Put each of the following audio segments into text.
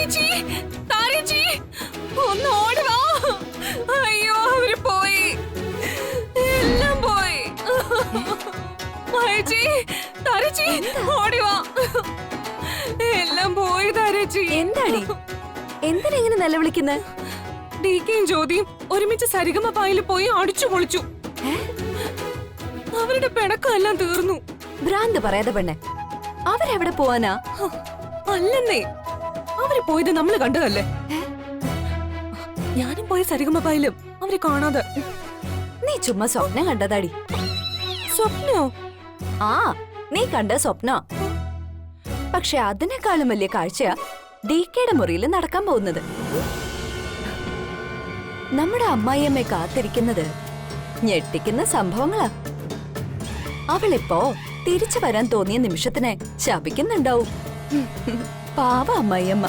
താരേച്ചി, താരേച്ചി, ഒന്ന് ഓടി വാ. അയ്യോ അവര് പോയി, എല്ലാം പോയി. മായേച്ചി, താരേച്ചി ഓടി വാ. എല്ലാം പോയി താരേച്ചി. എന്താടി, എന്തിനാ ഇങ്ങനെ നിലവിളിക്കുന്നത്? ഡികെയും ജ്യോതിയും ഒരുമിച്ച് സരിഗമ പായിൽ പോയി അടിച്ചു പൊളിച്ചു. അവരുടെ പിണക്കെല്ലാം തീർന്നു. ഭ്രാന്ത് പറയാതെ പെണ്ണെ, അവരെവിടെ പോവാനാ? അല്ലെന്നേ, അവര് പോയത് നമ്മള് കണ്ടതല്ലേ. ഞാനും പോയ സരിഗമ പായിലും അവരെ കാണാതെ. നീ ചുമ്മാ സ്വപ്നം കണ്ടതാടി. സ്വപ്നോ? ആ, നീ കണ്ട സ്വപ്ന. പക്ഷെ അതിനേക്കാളും വലിയ കാഴ്ചയാ ഡികെയുടെ മുറിയിൽ നടക്കാൻ പോകുന്നത്. നമ്മുടെ അമ്മായിയമ്മയെ കാത്തിരിക്കുന്നത് ഞെട്ടിക്കുന്ന സംഭവങ്ങളാ. അവളിപ്പോ തിരിച്ചു വരാൻ തോന്നിയ നിമിഷത്തിനെ ശപിക്കുന്നുണ്ടാവും. പാവ അമ്മായിയമ്മ.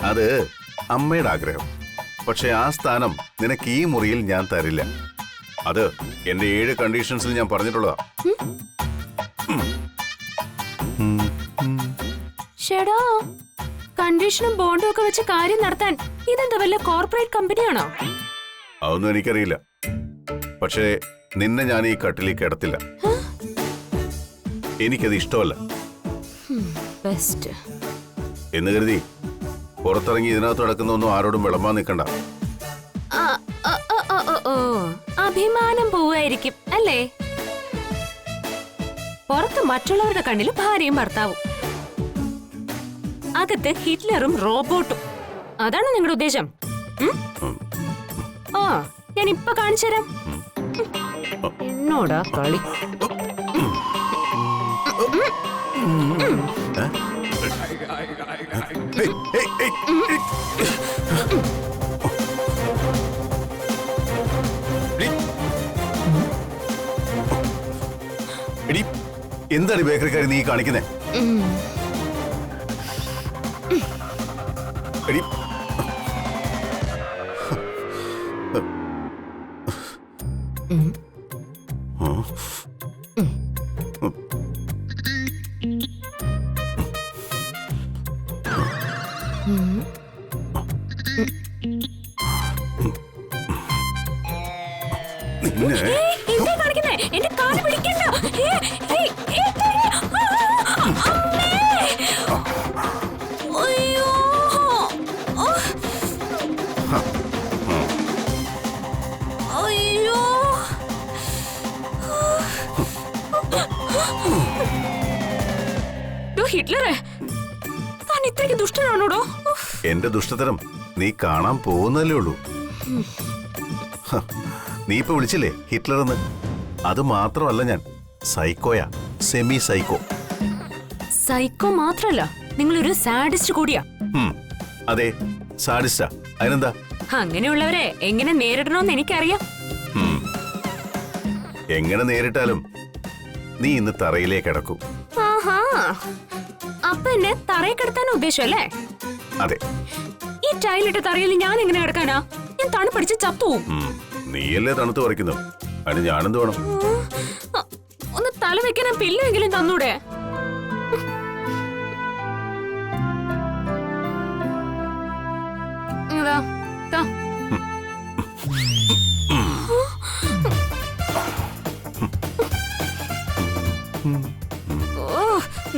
അത് അമ്മയുടെ ആഗ്രഹം. പക്ഷെ ആ സ്ഥാനം നിനക്ക് ഈ മുറിയിൽ ഞാൻ തരില്ല. അത് എന്റെ 7 കണ്ടീഷൻസിൽ ഞാൻ പറഞ്ഞിട്ടുള്ളതാ. ഷെടാ, കണ്ടീഷനും ബോണ്ടും ഒക്കെ വെച്ച് കാര്യം നടത്താൻ ഇതെന്താ വല്ല കോർപ്പറേറ്റ് കമ്പനിയാണോ? അതൊന്നും എനിക്കറിയില്ല. പക്ഷേ നിന്നെ ഞാൻ ഈ കട്ടിലേക്ക് കിടത്തില്ല. എനിക്കത് ഇഷ്ടമല്ല എന്ന് കരുതി പുറത്തിറങ്ങി ഇതിനകത്ത് നടക്കുന്നൊന്നും ആരോടും വിളമ്പാൻ നിൽക്കണ്ട. അഭിമാനം പോവായിരിക്കും അല്ലേ? പുറത്ത് മറ്റുള്ളവരുടെ കണ്ണിൽ ഭാര്യയും ഭർത്താവും, അകത്ത് ഹിറ്റ്ലറും റോബോട്ടും. അതാണ് നിങ്ങളുടെ ഉദ്ദേശം? ആ, ഞാൻ ഇപ്പൊ കാണിച്ചു തരാം. എന്നോടാ കളി. എന്താണ് ബേക്കറിക്കാരി നീ കാണിക്കുന്നേ? എന്റെ കാല് പിടിക്കണ്ട. അയ്യോ, അയ്യോ, ഹിറ്റ്ലറെ, താൻ ഇത്രയ്ക്ക് ദുഷ്ടനാണോടോ? എന്റെ ദുഷ്ടതരം നീ കാണാൻ പോകുന്നല്ലേ ഉള്ളൂ. നീ ഇപ്പൊ വിളിച്ചില്ലേ ഹിറ്റ്ലർ എന്ന്? അത് മാത്രമല്ല, ഞാൻ സൈക്കോയാ, സെമി സൈക്കോ. സൈക്കോ മാത്രല്ല, നിങ്ങളൊരു സാഡിസ്റ്റ് കൂടിയാ. അതെ, സാഡിസ്റ്റാ. അതിനെന്താ? അങ്ങനെയുള്ളവരെ എങ്ങനെ നേരിടണമെന്ന് എനിക്കറിയാം. എങ്ങനെ നേരിട്ടാലും നീ ഇന്ന് തറയിലേക്ക് കിടക്കും. ആഹാ, അപ്പൊ എന്നെ തറയിൽ കിടത്താൻ ഉദ്ദേശമല്ലേ? അതെ. ഈ ടൈലിട്ട് തറയിൽ ഞാൻ എങ്ങനെ കിടക്കാനാ? ഞാൻ തണുപ്പടിച്ച് ചത്തുപോകും. നീയല്ലേ തണുത്ത് പറിക്കുന്നത്, അതിന് ഞാനെന്ത് വേണം? ഒന്ന് തല വെക്കാൻ പില്ലെങ്കിലും തന്നൂടെ?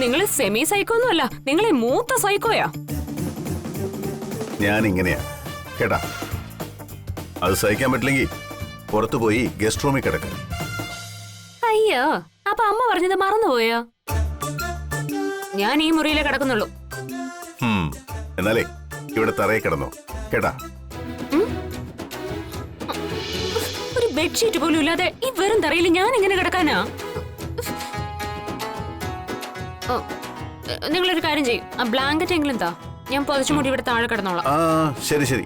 നിങ്ങള് സെമി സൈക്കോ ഒന്നുമല്ല, നിങ്ങളെ മൂത്ത സൈക്കോയാ. ഞാൻ ഇങ്ങനെയാ കേട്ടാ. അത് സഹിക്കാൻ പറ്റില്ലെങ്കിൽ പുറത്തു പോയി ഗസ്റ്റ് റൂമിൽ കിടക്കും. അയ്യോ, അപ്പൊ അമ്മ പറഞ്ഞത് മറന്നുപോയോ? ഞാൻ ഈ മുറിയിലേ കിടക്കുന്നുള്ളൂ. എന്നാലേ ഇവിടെ തറയിൽ കിടന്നോ കേട്ടാ. ഒരു ബെഡ്ഷീറ്റ് പോലും ഇല്ലാതെ ഈ വെറും തറയിൽ ഞാൻ എങ്ങനെ കിടക്കാനാ? നിങ്ങളൊരു കാര്യം ചെയ്യും, ആ ബ്ലാങ്കറ്റ് എങ്കിലും താ, ഞാൻ പൊതച്ചു മുടി ഇവിടെ താഴെ കിടന്നോളാം. ആ ശരി ശരി.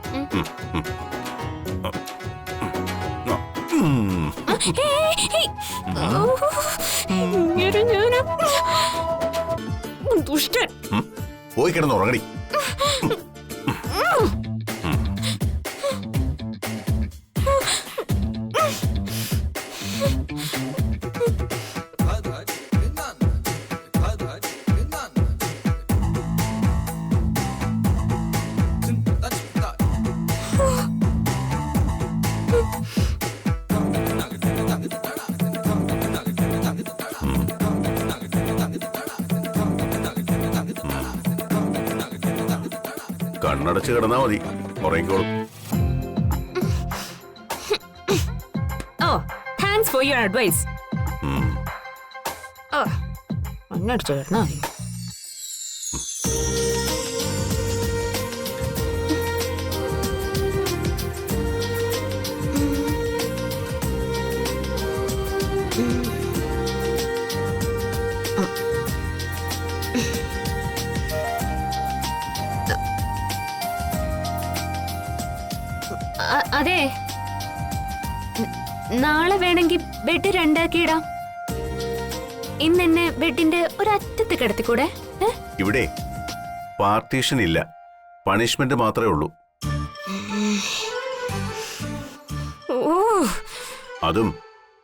ദുഷ്ടൻ. പോയി കിടന്ന് ഉറങ്ങടി. കണ്ണടച്ച് കിടന്നാ മതി, ഉറങ്ങിക്കോളും. ഓ, താങ്ക്സ് ഫോർ യുവർ അഡ്വൈസ്. കണ്ണടച്ച് കിടന്നാ മതി. അതെ, നാളെ വേണമെങ്കിൽ ബെഡ് രണ്ടാക്കിയിടാം. ഇന്ന് എന്നെ ബെഡിന്റെ ഒരറ്റത്ത് കിടത്തിക്കൂടെ? ഇവിടെ പാർട്ടീഷൻ ഇല്ല, പണിഷ്മെന്റ് മാത്രമേ ഉള്ളൂ. ഓ, അതും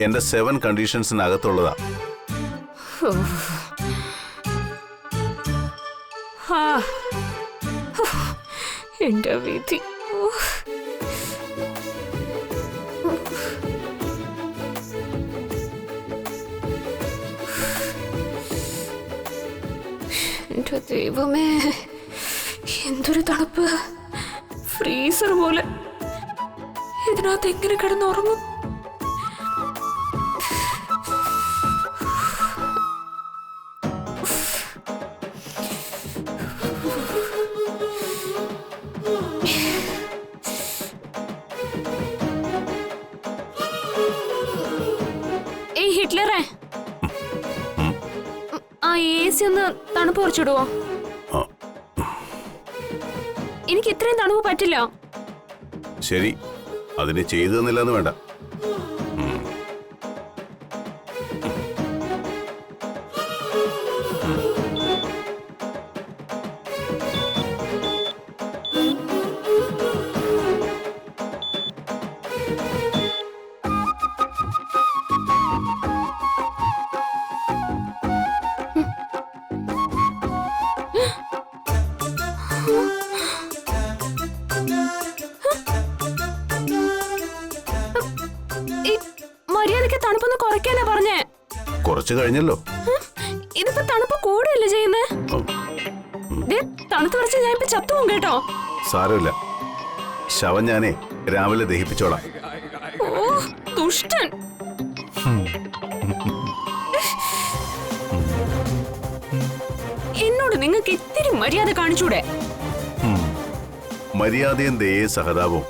എന്റെ 7 കണ്ടീഷൻസിനകത്തുള്ളതാ. എന്റെ വിധി. എന്റെ ദൈവമേ, എന്തൊരു തണുപ്പ്! ഫ്രീസർ പോലെ. ഇതിനകത്ത് എങ്ങനെ കിടന്നുറങ്ങും? ഏയ് ഹിറ്റ്ലറെ, ആ AC ഒന്ന് തണുപ്പ് കുറച്ചിടുവോ? എനിക്ക് ഇത്രയും തണുപ്പ് പറ്റില്ല. ശരി, അതിന് ചെയ്തു തന്നില്ലെന്ന് വേണ്ട. മര്യാദക്ക് തണുപ്പൊന്ന് കുറയ്ക്കാനാ പറഞ്ഞേ. കുറച്ച് കഴിഞ്ഞല്ലോ. ഇതിപ്പോ തണുപ്പ് കൂടുകയല്ലേ ചെയ്യുന്നേ? തണുത്ത് കുറച്ച് ഞാൻ ഇപ്പൊ ചത്തുവും കേട്ടോ. സാരമില്ല, ശവം ഞാനേ രാവിലെ ദഹിപ്പിച്ചോളാം. ഓ ദുഷ്ടൻ. എന്നോട് നിങ്ങൾക്ക് ഇത്തിരി മര്യാദ കാണിച്ചൂടെ? മര്യാദയും ദയേ സഹതാപവും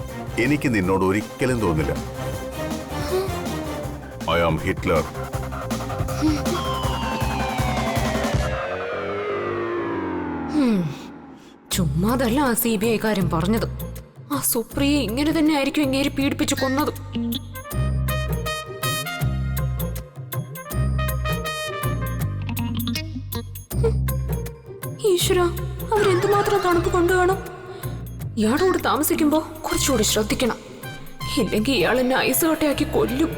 എനിക്ക് നിന്നോട് ഒരിക്കലും തോന്നില്ല. I am Hitler. ചുമ്മാതല്ല ആ CBI കാര്യം പറഞ്ഞത്. ആ സുപ്രിയെ ഇങ്ങനെ തന്നെ ആയിരിക്കും ഇങ്ങേരി പീഡിപ്പിച്ചു കൊന്നത്. ഈശ്വര, അവരെന്തുമാത്രം തണുപ്പ് കൊണ്ടുവേണം. ഇയാളോട് താമസിക്കുമ്പോ കുറച്ചുകൂടി ശ്രദ്ധിക്കണം, ഇല്ലെങ്കിൽ ഇയാൾ എന്നെ ഐസ് കട്ടയാക്കി കൊല്ലും.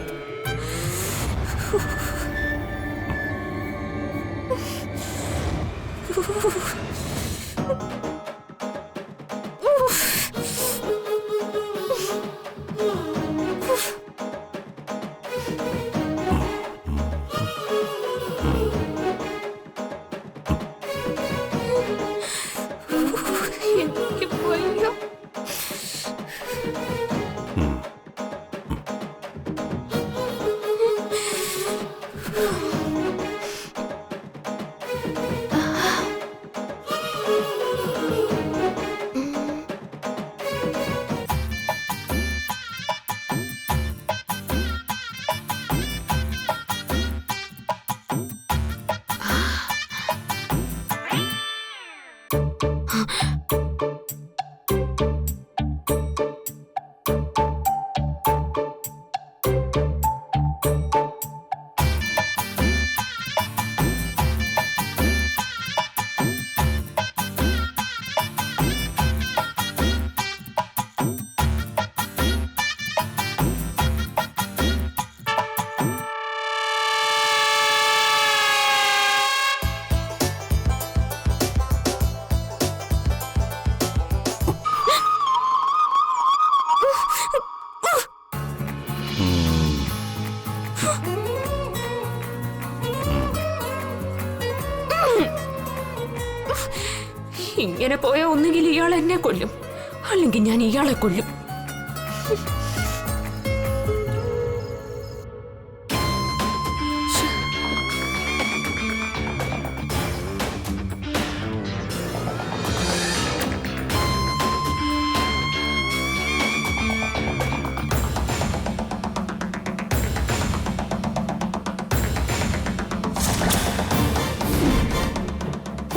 ഇങ്ങനെ പോയ ഒന്നുകിൽ ഇയാൾ എന്നെ കൊല്ലും, അല്ലെങ്കിൽ ഞാൻ ഇയാളെ കൊല്ലും.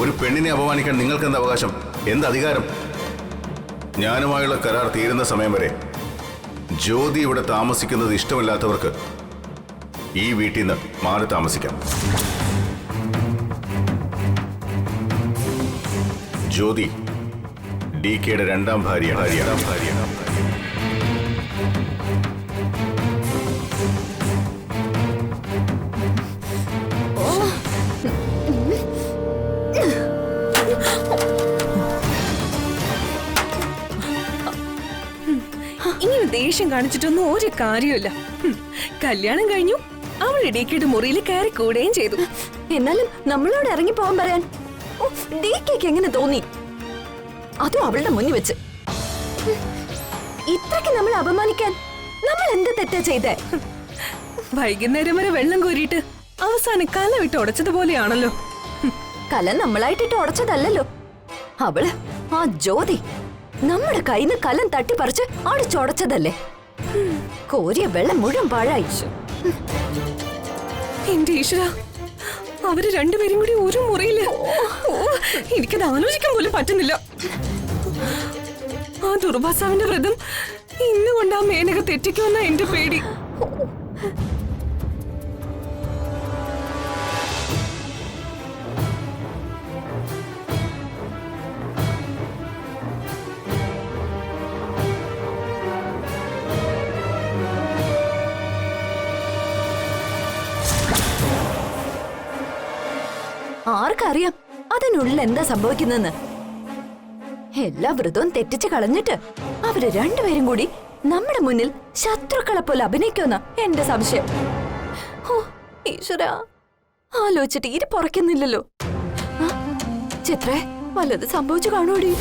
ഒരു പെണ്ണിനെ അപമാനിക്കാൻ നിങ്ങൾക്ക് എന്ത് അവകാശം, എന്ത് അധികാരം? ഞാനുമായുള്ള കരാർ തീരുന്ന സമയം വരെ ജ്യോതി ഇവിടെ താമസിക്കുന്നത് ഇഷ്ടമില്ലാത്തവർക്ക് ഈ വീട്ടിൽ നിന്ന് മാറി താമസിക്കാം. ജ്യോതി DKയുടെ രണ്ടാം ഭാര്യയാണ്. ഇങ്ങനെ ദേഷ്യം കാണിച്ചിട്ടൊന്നും ഒരു കാര്യമില്ല. കല്യാണം കഴിഞ്ഞു, അവൾ DKയുടെ മുറിയിൽ കയറി കൂടുകയും ചെയ്തു. എന്നാലും നമ്മളോട് ഇറങ്ങി പോകാൻ പറയാൻ DKക്ക് എങ്ങനെ തോന്നി? അതും അവളുടെ മുന്നിൽ വെച്ച്. ഇത്രയ്ക്ക് നമ്മൾ അപമാനിക്കാൻ നമ്മൾ എന്ത് തെറ്റാ ചെയ്തേ? വൈകുന്നേരം വരെ വെള്ളം കോരിയിട്ട് അവസാനം കല വിട്ട് ഉടച്ചതുപോലെയാണല്ലോ. കലം നമ്മളായിട്ടിട്ട് ഉടച്ചതല്ലോ. അവള് ആ ജ്യോതി നമ്മുടെ കയ്യിന്ന് കലം തട്ടിപ്പറിച്ച് അടിച്ചുടച്ചതല്ലേ. കോരിയ വെള്ളം മുഴുവൻ പാഴായി. എന്റെ ഈശ്വര, അവര് രണ്ടുപേരും കൂടി ഒരു മുറിയില്. എനിക്കത് ആലോചിക്കാൻ പോലും പറ്റുന്നില്ല. ആ ദുർവാസാവിന്റെ വ്രതം ഇന്നുകൊണ്ട് ആ മേനക തെറ്റിക്കുമെന്ന എന്റെ പേടി. ആർക്കറിയാം അതിനുള്ളിൽ എന്താ സംഭവിക്കുന്നെന്ന്. എല്ലാ വ്രതവും തെറ്റിച്ച് കളഞ്ഞിട്ട് അവര് രണ്ടുപേരും കൂടി നമ്മുടെ മുന്നിൽ ശത്രുക്കളെ പോലെ അഭിനയിക്കുന്ന എന്റെ സംശയം. ഓ ഈശ്വരാ, ആലോചിച്ചിട്ട് ഇരി പുറക്കുന്നില്ലല്ലോ. ചിത്രേ, വല്ലത് സംഭവിച്ചു കാണൂടി.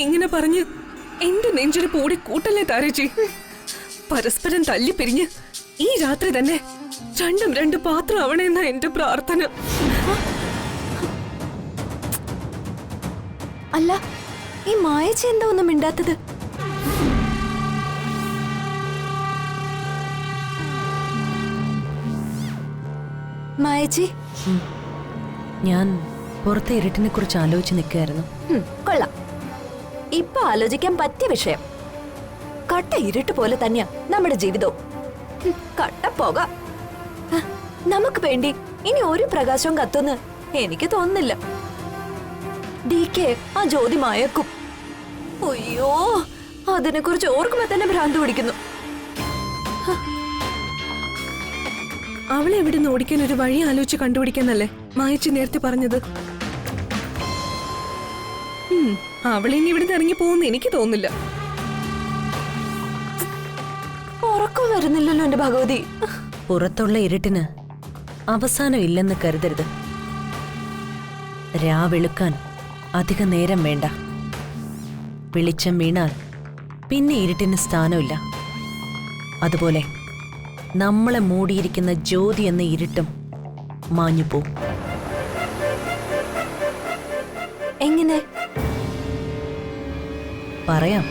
ഇങ്ങനെ പറഞ്ഞ് എന്റെ നെഞ്ചിന് കൂടി കൂട്ടല്ലേ താരേച്ചി. പരസ്പരം തല്ലിപ്പിരിഞ്ഞ് ഈ രാത്രി തന്നെ രണ്ടും രണ്ട് പാത്രം ആവണമെന്ന എന്റെ പ്രാർത്ഥന. അല്ല, ഈ മായച്ചി എന്താ ഒന്നും മിണ്ടാത്തത്? മായച്ചി, ഞാൻ പുറത്തെ ഇരുട്ടിനെ കുറിച്ച് ആലോചിച്ച് നിൽക്കുകയായിരുന്നു. കൊള്ളാം. ഇപ്പൊ ആലോചിക്കാൻ പറ്റിയ വിഷയം. കട്ട ഇരുട്ട് പോലെ തന്നെയാ നമ്മുടെ ജീവിതവും. കട്ടപ്പോക. നമുക്ക് വേണ്ടി ഇനി ഒരു പ്രകാശവും കത്തുന്ന് എനിക്ക് തോന്നുന്നില്ല. DK ആ ജ്യോതി മയക്കും. അയ്യോ, അതിനെ കുറിച്ച് ഓർക്കുമ്പോ തന്നെ ഭ്രാന്ത് പിടിക്കുന്നു. അവളെ എവിടെ നിന്ന് ഓടിക്കാൻ ഒരു വഴി ആലോചിച്ച് കണ്ടുപിടിക്കാന്നല്ലേ മായച്ചി നേരത്തെ പറഞ്ഞത്. അവളിനി ഇവിടുന്ന് ഇറങ്ങി പോകുന്ന എനിക്ക് തോന്നുന്നില്ല. ഉറക്കം വരുന്നില്ലല്ലോ എന്റെ ഭഗവതി. പുറത്തുള്ള ഇരുട്ടിന് അവസാനമില്ലെന്ന് കരുതരുത്. രാവെളുക്കാൻ അധിക നേരം വേണ്ട. വെളിച്ചം വീണാൽ പിന്നെ ഇരുട്ടിന് സ്ഥാനമില്ല. അതുപോലെ നമ്മളെ മൂടിയിരിക്കുന്ന ജ്യോതി എന്ന ഇരുട്ടും മാഞ്ഞുപോകും. എങ്ങനെ പറയാം.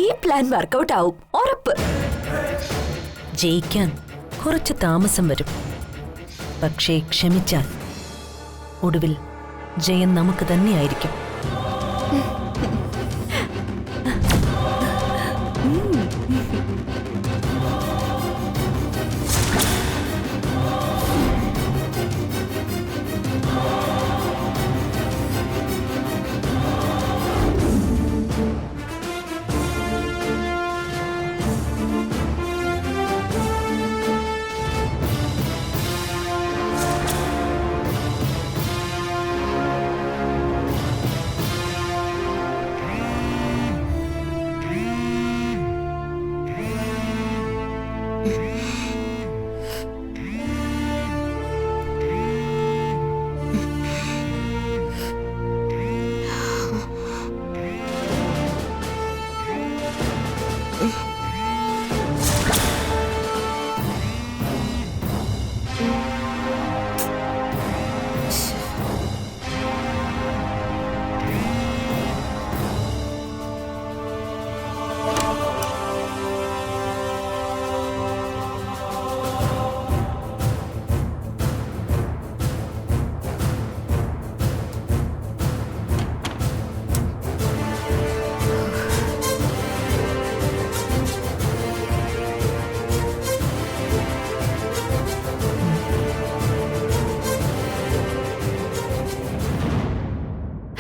ഈ പ്ലാൻ വർക്കൗട്ട് ആവും, ഉറപ്പ്. ജയിക്കാൻ കുറച്ച് താമസം വരും. പക്ഷേ ക്ഷമിച്ചാൽ ഒടുവിൽ ജയം നമുക്ക് തന്നെയായിരിക്കും.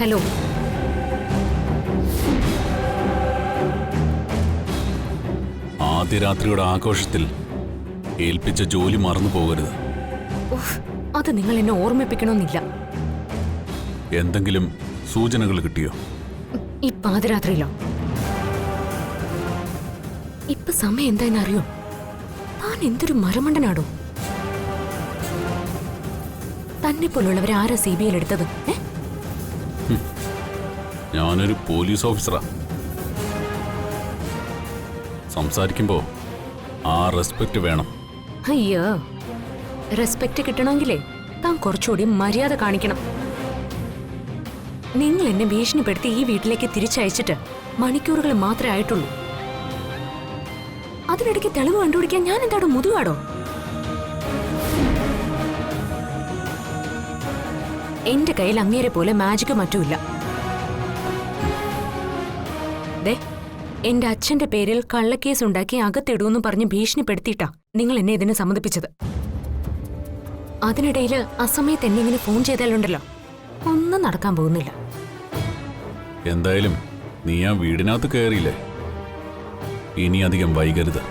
അറിയാലോ. ആദ്യ രാത്രിയുടെ ആഘോഷത്തിൽ ഏൽപ്പിച്ച ജോലി മറന്നു പോകരുത്. ഉഫ്, അത് നിങ്ങൾ എന്നെ ഓർമ്മിപ്പിക്കണമെന്നില്ല. എന്തെങ്കിലും സൂചനകൾ കിട്ടിയോ? ഈ പാതിരാത്രിയിലോ? ഇപ്പൊ സമയം എന്തായെന്ന് അറിയോ? താൻ എന്തൊരു മരമണ്ടനാടോ. തന്നെ പോലുള്ളവരെ ആരാ CBI എടുത്തത്? ഞാനൊരു പോലീസ് ഓഫീസറാ. സംസാരിക്കുമ്പോ ആ റെസ്പെക്ട് വേണം. അയ്യോ, റെസ്പെക്ട് കിട്ടണമെങ്കിലേ താൻ കുറച്ചുകൂടി മര്യാദ കാണിക്കണം. നിങ്ങൾ എന്നെ ഭീഷണിപ്പെടുത്തി ഈ വീട്ടിലേക്ക് തിരിച്ചയച്ചിട്ട് മണിക്കൂറുകൾ മാത്രമേ ആയിട്ടുള്ളൂ. അതിനിടയ്ക്ക് തെളിവ് കണ്ടുപിടിക്കാൻ ഞാൻ എന്താടോ മുതുകാടോ? എന്റെ കയ്യിൽ അങ്ങേരെ പോലെ മാജിക് മറ്റുമില്ല. ദേ, എന്റെ അച്ഛന്റെ പേരിൽ കള്ളക്കേസ് ഉണ്ടാക്കി അകത്തിടൂന്ന് പറഞ്ഞ് ഭീഷണിപ്പെടുത്തിയിട്ടാ നിങ്ങൾ എന്നെ ഇതിനെ സമ്മതിപ്പിച്ചത്. അതിനിടയില് അസമയത്ത് എന്നെ ഇങ്ങനെ ഫോൺ ചെയ്താലുണ്ടല്ലോ, ഒന്നും നടക്കാൻ പോകുന്നില്ല. എന്തായാലും നീ ആ വീടിനകത്ത് കയറിയില്ലേ, ഇനി അധികം വൈകരുത്.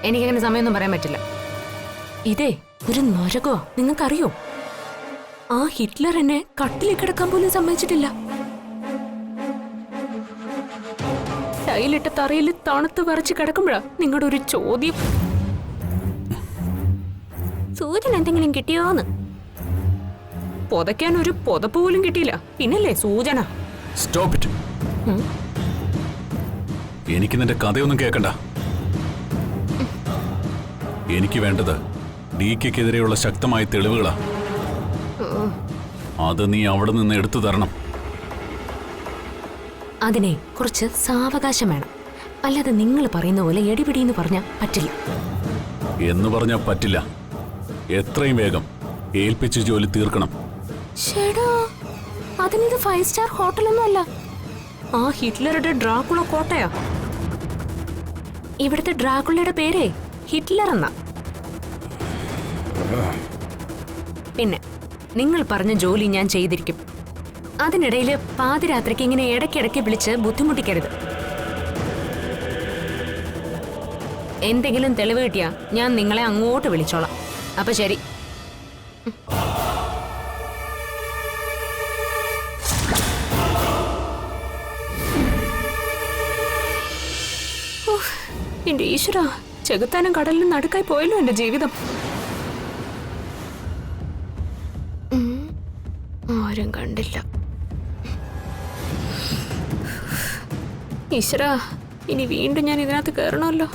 എനിക്കങ്ങനെ സമയമൊന്നും പറയാൻ പറ്റില്ല. ഇതേ ഒരു നരകോ, നിങ്ങൾക്കറിയോ? ആ ഹിറ്റ്ലർ എന്നെ കട്ടിലേക്ക് കിടക്കാൻ പോലും സമ്മതിച്ചിട്ടില്ല. ടൈലിട്ട തറയിൽ തണുത്ത് വിറച്ച് കിടക്കുമ്പോഴാ നിങ്ങളുടെ ഒരു ചോദ്യം. സൂചന എന്തെങ്കിലും കിട്ടിയോന്ന്? പൊതയ്ക്കാൻ ഒരു പൊതപ്പ് പോലും കിട്ടിയില്ല, പിന്നല്ലേ സൂചന? Stop it. എനിക്ക് നിന്റെ കഥയൊന്നും കേൾക്കണ്ട. എനിക്ക് വേണ്ടത് DKക്കെതിരെയുള്ള ശക്തമായ തെളിവുകളാ. അത് നീ അവിടെ നിന്ന് എടുത്തു തരണം. അതിനെ കുറച്ച് സാവകാശം വേണം. അല്ലാതെ നിങ്ങൾ പറയുന്ന പോലെ എടിപിടിയെന്ന് പറഞ്ഞാൽ പറ്റില്ല. എന്ന് പറഞ്ഞാൽ പറ്റില്ല. എത്രയും വേഗം ഏൽപ്പിച്ച ജോലി തീർക്കണം. ചേടാ, അതിനിത് 5 സ്റ്റാർ ഹോട്ടലൊന്നും അല്ല. ആ ഹിറ്റ്ലറുടെ ഡ്രാക്കുള കോട്ടയാ. ഇവിടുത്തെ ഡ്രാക്കുളയുടെ പേരേ ഹിറ്റ്ലർ എന്നാ. പിന്നെ നിങ്ങൾ പറഞ്ഞ ജോലി ഞാൻ ചെയ്തിരിക്കും. അതിനിടയിൽ പാതിരാത്രിക്ക് ഇങ്ങനെ ഇടയ്ക്കിടയ്ക്ക് വിളിച്ച് ബുദ്ധിമുട്ടിക്കരുത്. എന്തെങ്കിലും തെളിവ് കിട്ടിയാ ഞാൻ നിങ്ങളെ അങ്ങോട്ട് വിളിച്ചോളാം. അപ്പൊ ശരി. എന്റെ ഈശ്വര, ചെകുത്താനും കടലിനും നടുക്കായി പോയല്ലോ എന്റെ ജീവിതം. ആരും കണ്ടില്ല. ഈശ്വര, ഇനി വീണ്ടും ഞാൻ ഇതിനകത്ത് കയറണമല്ലോ.